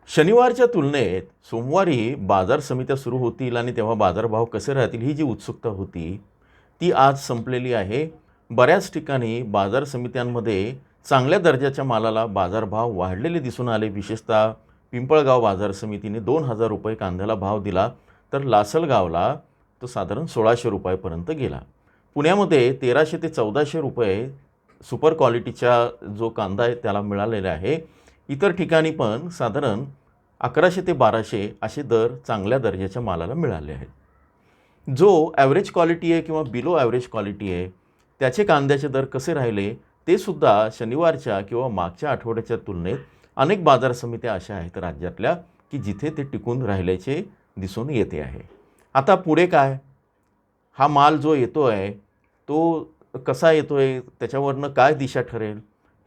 शनिवारच्या तुलनेत सोमवारी बाजार समित्या सुरू होतील आणि तेव्हा बाजारभाव कसे राहतील ही जी उत्सुकता होती ती आज संपलेली आहे. बऱ्याच ठिकाणी बाजार समित्यांमध्ये चांगल्या दर्जाच्या मालाला बाजारभाव वाढलेले दिसून आले. विशेषतः पिंपळगाव बाजार समितीने 2,000 रुपये कांद्याला भाव दिला, तर लासलगावला तो साधारण 1,600 रुपयापर्यंत गेला. पुण्यामध्ये 1,300 ते 1,400 रुपये सुपर क्वालिटीचा जो कांदा आहे त्याला मिळालेला आहे. इतर ठिकाणी पण साधारण 1,100 ते 1,200 असे दर चांगल्या दर्जाच्या मालाला मिळाले आहेत. जो ॲव्हरेज क्वालिटी आहे किंवा बिलो ॲव्हरेज क्वालिटी आहे त्याचे कांद्याचे दर कसे राहिले ते सुद्धा शनिवारच्या किंवा मागच्या आठवड्याच्या तुलनेत अनेक बाजार समित्या अशा आहेत राज्यातल्या की जिथे ते टिकून राहिल्याचे दिसून येते आहे. आता पुढे काय, हा माल जो येतो आहे तो कसा येतो आहे, त्याच्यावरनं काय दिशा ठरेल,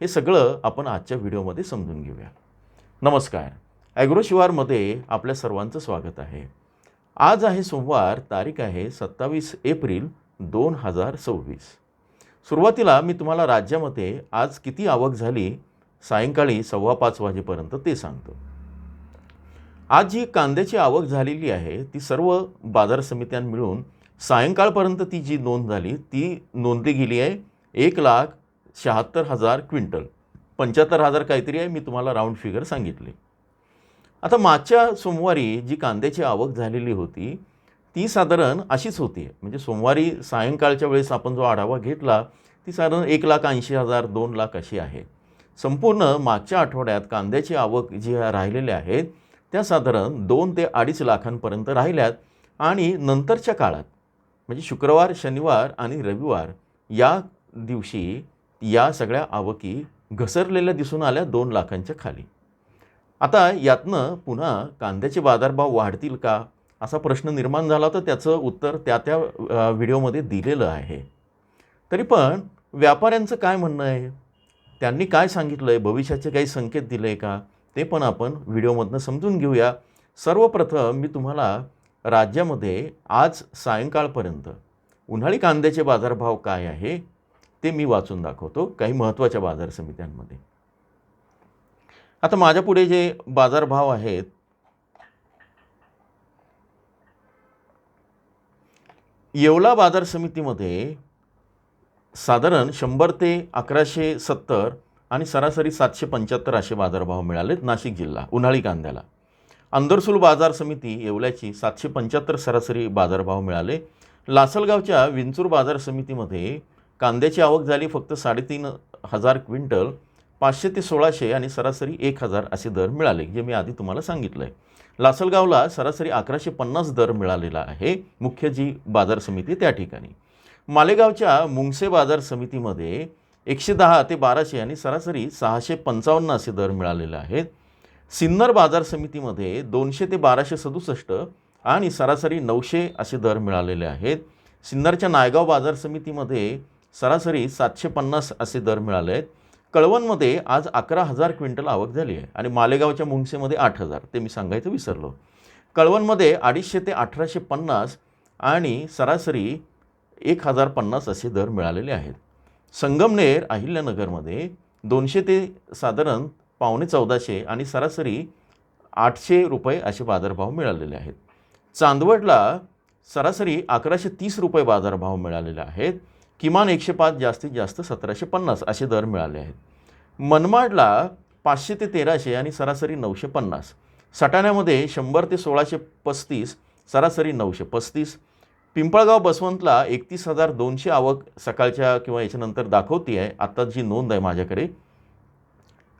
हे सगळं आपण आजच्या व्हिडिओमध्ये समजून घेऊया. नमस्कार, ॲग्रो शिवारमध्ये आपल्या सर्वांचं स्वागत आहे. आज आहे सोमवार, तारीख आहे 27 एप्रिल 2026. सुरुवातीला मी तुम्हाला राज्यामध्ये आज किती आवक झाली सायंकाळी 5:15 वाजेपर्यंत ते सांगतो. आज जी कांद्याची आवक झालेली आहे ती सर्व बाजार समित्यां मिळून सायंकाळपर्यंत ती जी नोंद झाली ती नोंदली गेली आहे 1,76,000 क्विंटल. 75,000 काहीतरी आहे, मी तुम्हाला राऊंड फिगर सांगितले. आता मागच्या सोमवारी जी कांद्याची आवक झालेली होती ती साधारण अशीच होती. म्हणजे सोमवारी सायंकाळच्या वेळेस आपण जो आढावा घेतला ती साधारण 1,80,000 2 लाख अशी आहे. संपूर्ण मागच्या आठवड्यात कांद्याची आवक जी राहिलेल्या आहेत त्या साधारण 2 ते 2.5 लाखांपर्यंत राहिल्यात. आणि नंतरच्या काळात म्हणजे शुक्रवार, शनिवार आणि रविवार या दिवशी या सगळ्या आवकी घसरलेल्या दिसून आल्या 2 लाखांच्या खाली. आता यातनं पुन्हा कांद्याचे बाजारभाव वाढतील का असा प्रश्न निर्माण झाला, तर त्याचं उत्तर त्या व्हिडिओमध्ये दिलेलं आहे. तरी पण व्यापाऱ्यांचं काय म्हणणं आहे, त्यांनी काय सांगितलं आहे, भविष्याचे काही संकेत दिले आहे का, ते पण आपण व्हिडिओमधनं समजून घेऊया. सर्वप्रथम मी तुम्हाला राज्यामध्ये आज सायंकाळपर्यंत उन्हाळी कांद्याचे बाजारभाव काय आहे ते मी वाचून दाखवतो काही महत्त्वाच्या बाजार समित्यांमध्ये. आता माझ्यापुढे जे बाजारभाव आहेत येवला बाजार समितीमध्ये साधारण 100 ते 1,170 आणि सरासरी 775 असे बाजारभाव मिळालेत नाशिक जिल्हा उन्हाळी कांद्याला. अंदरसूल बाजार समिती येवल्याची 775 सरासरी बाजारभाव मिळाले. लासलगावच्या विंचूर बाजार समितीमध्ये कांद्याची आवक झाली फक्त 3,500 क्विंटल, 500 ते 1,600 आणि सरासरी 1,000 असे दर मिळाले, जे मी आधी तुम्हाला सांगितलं आहे. लासलगावला सरासरी 1,150 दर मिळालेला आहे, मुख्य जी बाजार समिती त्या ठिकाणी. मालेगावच्या मुंगसे बाजार समितीमध्ये 110 ते 1,200 आणि सरासरी 655 असे दर मिळालेले आहेत. सिन्नर बाजार समितीमध्ये 200 ते 1,267 आणि सरासरी 900 असे दर मिळालेले आहेत. सिन्नरच्या नायगाव बाजार समितीमध्ये सरासरी 750 असे दर मिळाले आहेत. कळवणमध्ये आज 11,000 क्विंटल आवक झाली आहे आणि मालेगावच्या मुंगसेमध्ये 8,000, ते मी सांगायचं विसरलो. कळवणमध्ये 250 ते 1,850 आणि सरासरी 1,050 असे दर मिळालेले आहेत. संगमनेर अहिल्यानगरमध्ये 200 ते साधारण 14,500 आणि सरासरी 800 रुपये असे बाजारभाव मिळालेले आहेत. चांदवडला सरासरी 1,130 रुपये बाजारभाव मिळालेले आहेत. किमान 105, जास्तीत जास्त 1,750 असे दर मिळाले आहेत. मनमाडला 500 ते 1,300 आणि सरासरी 950. सटाण्यामध्ये 100 ते 1,635, सरासरी 935. पिंपळगाव बसवंतला 31,200 आवक सकाळच्या किंवा याच्यानंतर दाखवती आहे, आत्ता जी नोंद आहे माझ्याकडे,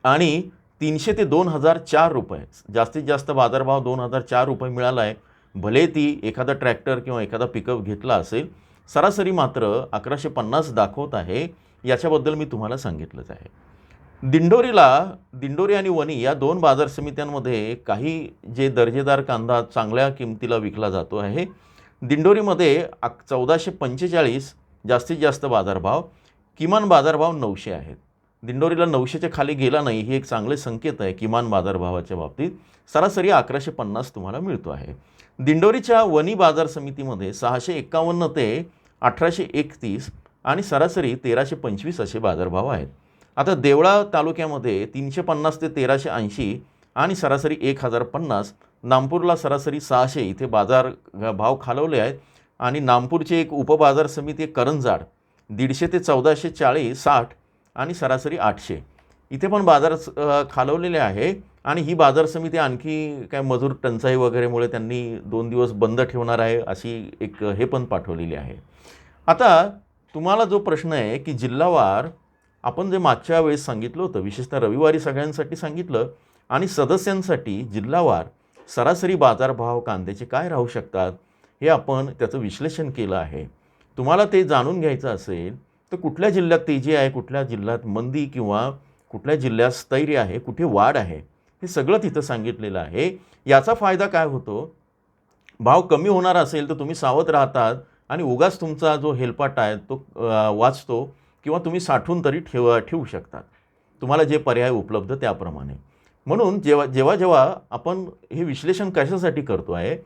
आणि 300 ते 2,004 रुपये जास्तीत जास्त बाजारभाव 2,004 रुपये मिळाला आहे. भले ती एखादा ट्रॅक्टर किंवा एखादा पिकअप घेतला असेल, सरासरी मात्र 1,150 दाखवत आहे. याच्याबद्दल मी तुम्हाला सांगितलंच आहे. दिंडोरी आणि वणी या 2 बाजार समित्यांमध्ये काही जे दर्जेदार कांदा चांगल्या किमतीला विकला जातो आहे. दिंडोरीमध्ये 1,445 जास्तीत जास्त बाजारभाव, किमान बाजारभाव 900 आहेत. दिंडोरीला 900च्या खाली गेला नाही, ही एक चांगले संकेत आहे किमान बाजारभावाच्या बाबतीत. सरासरी 1,150 तुम्हाला मिळतो आहे. दिंडोरीच्या वणी बाजार समितीमध्ये 651 ते 1,831 आणि सरासरी 1,325 असे बाजारभाव आहेत. आता देवळा तालुक्यामध्ये 350 ते 1,380 आणि सरासरी 1050. नागपूरला सरासरी 600 इथे बाजार भाव खालवले आहेत. आणि नागपूरची एक उपबाजार समिती आहे करंजाड 150 ते 1440 60 आणि सरासरी 800 इथे पण बाजार खालवलेले आहे. आणि ही बाजार समिती आणखी काय मजूर टंचाई वगैरेमुळे त्यांनी 2 दिवस बंद ठेवणार आहे अशी एक हे पण पाठवलेली आहे. आता तुम्हाला जो प्रश्न आहे की जिल्हावार आपण जे मागच्या वेळेस सांगितलं होतं, विशेषतः रविवारी सगळ्यांसाठी सांगितलं आणि सदस्यांसाठी जिल्हावार सरासरी बाजारभाव कांद्याचे काय राहू शकतात हे आपण त्याचं विश्लेषण केलं आहे. तुम्हाला ते जाणून घ्यायचं असेल तर कुठल्या जिल्ह्यात तेजी आहे, कुठल्या जिल्ह्यात मंदी किंवा कुठल्या जिल्ह्यात स्थैर्य आहे, कुठे वाढ आहे, हे सगळं तिथं सांगितलेलं आहे. याचा फायदा काय होतो, भाव कमी होणार असेल तर तुम्ही सावध राहतात आणि उगाच तुमचा जो हेलपाटा आहे तो वाचतो किंवा तुम्ही साठवून तरी ठेवू शकतात, तुम्हाला जे पर्याय उपलब्ध त्याप्रमाणे. म्हणून जेव्हा आपण हे विश्लेषण कशासाठी करतो आहे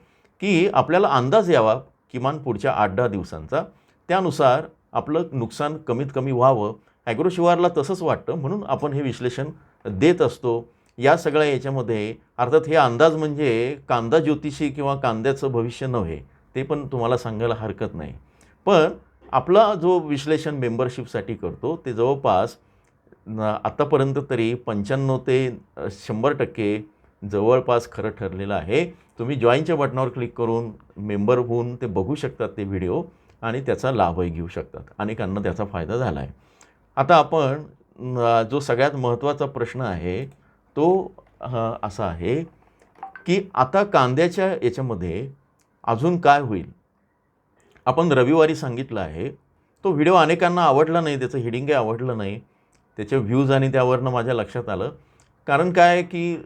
की आपल्याला अंदाज यावा किमान पुढच्या 8-10 दिवसांचा, त्यानुसार आपलं नुकसान कमीत कमी व्हावं. ॲग्रोशिवारला तसंच वाटतं म्हणून आपण हे विश्लेषण देत असतो. या सगळ्या याच्यामध्ये अर्थात हे अंदाज म्हणजे कांदा ज्योतिषी किंवा कांद्याचं भविष्य नव्हे, ते पण तुम्हाला सांगायला हरकत नाही. पण आपला जो विश्लेषण मेंबरशिपसाठी करतो ते जवळपास आत्तापर्यंत तरी 95 ते 100% जवळपास खरं ठरलेलं आहे. तुम्ही जॉईनच्या बटनावर क्लिक करून मेंबर होऊन ते बघू शकतात ते व्हिडिओ आणि त्याचा लाभही घेऊ शकतात. अनेकांना त्याचा फायदा झाला आहे. आता आपण जो सगळ्यात महत्त्वाचा प्रश्न आहे तो असा आहे की आता कांद्याच्या याच्यामध्ये अजून काय होईल. आपण रविवारी सांगितलं आहे, तो व्हिडिओ अनेकांना आवडला नाही, त्याचं हेडिंगही आवडलं नाही, त्याचे व्ह्यूज आणि त्यावरनं माझ्या लक्षात आलं. कारण काय की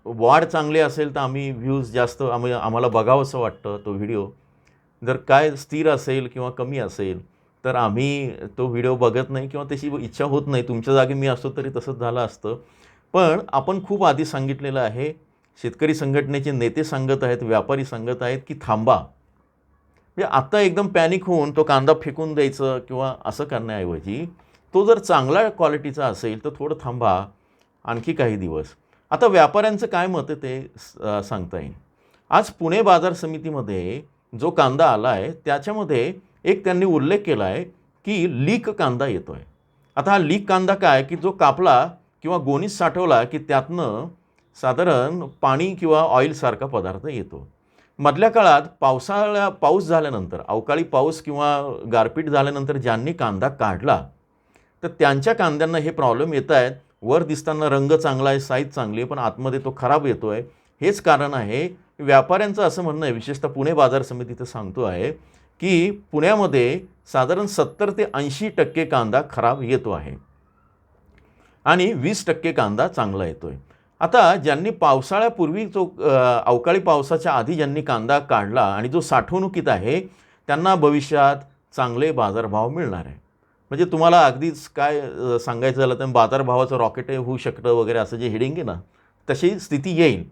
वाढ चांगली असेल तर आम्ही व्ह्यूज जास्त आम्हाला बघावंसं वाटतं तो व्हिडिओ. जर काय स्थिर असेल किंवा कमी असेल तर आम्ही तो व्हिडिओ बघत नाही किंवा तशी इच्छा होत नाही. तुमच्या जागी मी असतो तरी तसंच झालं असतं. पण आपण खूप आधी सांगितलेलं आहे, शेतकरी संघटनेचे नेते सांगत आहेत, व्यापारी सांगत आहेत की थांबा. म्हणजे आत्ता एकदम पॅनिक होऊन तो कांदा फेकून द्यायचं किंवा असं करण्याऐवजी तो जर चांगला क्वालिटीचा असेल तर थोडं थांबा आणखी काही दिवस. आता व्यापाऱ्यांचं काय मत आहे ते सांगता येईल. आज पुणे बाजार समितीमध्ये जो कांदा आला आहे त्याच्यामध्ये एक त्यांनी उल्लेख केला आहे की लीक कांदा येतो आहे. आता हा लीक कांदा काय की जो कापला किंवा गोणीत साठवला की त्यातनं साधारण पाणी किंवा ऑइलसारखा पदार्थ येतो. मधल्या काळात पाऊस झाल्यानंतर, अवकाळी पाऊस किंवा गारपीट झाल्यानंतर ज्यांनी कांदा काढला तर त्यांच्या कांद्यांना हे प्रॉब्लेम येत आहेत. वर दिसताना रंग चांगला आहे, साईज चांगली आहे, पण आतमध्ये तो खराब येतो आहे. हेच कारण आहे. व्यापाऱ्यांचं असं म्हणणं आहे, विशेषतः पुणे बाजार समितीचं सांगतो आहे की पुण्यामध्ये साधारण 70 ते 80% कांदा खराब येतो आहे आणि 20% कांदा चांगला येतो आहे. आता ज्यांनी पावसाळ्यापूर्वी जो अवकाळी पावसाच्या आधी ज्यांनी कांदा काढला आणि जो साठवणुकीत आहे त्यांना भविष्यात चांगले बाजारभाव मिळणार आहे. म्हणजे तुम्हाला अगदीच काय सांगायचं झालं तर बाजारभावाचं रॉकेट होऊ शकतं वगैरे असं जे हेडिंग आहे ना, तशी स्थिती येईल.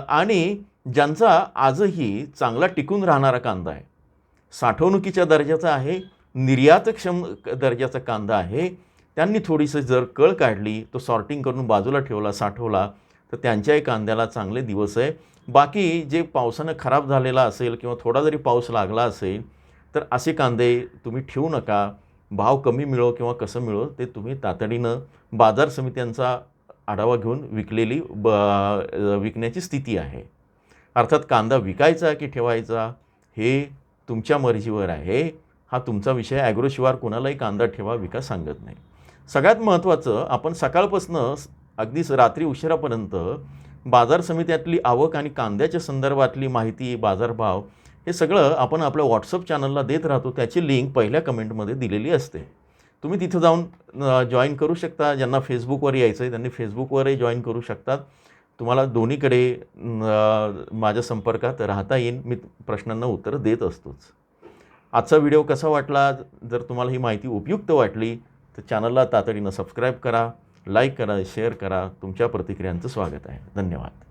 आणि ज्यांचा आजही चांगला टिकून राहणारा कांदा आहे, साठवणुकीच्या दर्जाचा आहे, निर्यातक्षम दर्जाचा कांदा आहे, त्यांनी थोडीशी जर कळ काढली, तो सॉर्टिंग करून बाजूला ठेवला, साठवला तर त्यांच्याही कांद्याला चांगले दिवस आहे. बाकी जे पावसानं खराब झालेला असेल किंवा थोडा जरी पाऊस लागला असेल तर असे कांदे तुम्ही ठेवू नका. भाव कमी मिळो किंवा कसं मिळो ते तुम्ही तातडीनं बाजार समित्यांचा आढावा घेऊन विकण्याची स्थिती आहे. अर्थात कांदा विकायचा की ठेवायचा हे तुमच्या मर्जीवर आहे. हा तुमचा विषय. ॲग्रोशिवार कोणालाही कांदा ठेवा विका सांगत नाही. सगळ्यात महत्त्वाचं, आपण सकाळपासून अगदी रात्री उशिरापर्यंत बाजार समित्यातली आवक आणि कांद्याच्या संदर्भातली माहिती, बाजारभाव हे सगळं आपण आपल्या व्हॉट्सअप चॅनलला देत राहतो. त्याची लिंक पहिल्या कमेंटमध्ये दिलेली असते. तुम्ही तिथं जाऊन जॉईन करू शकता. ज्यांना फेसबुकवर यायचं आहे त्यांनी फेसबुकवरही जॉईन करू शकतात. तुम्हाला दोन्हीकडे माझ्या संपर्कात राहता येईल. मी प्रश्नांना उत्तरं देत असतोच. आजचा व्हिडिओ कसा वाटला, जर तुम्हाला ही माहिती उपयुक्त वाटली तर चॅनलला तातडीनं सबस्क्राईब करा, लाईक करा, शेअर करा. तुमच्या प्रतिक्रियांचं स्वागत आहे. धन्यवाद.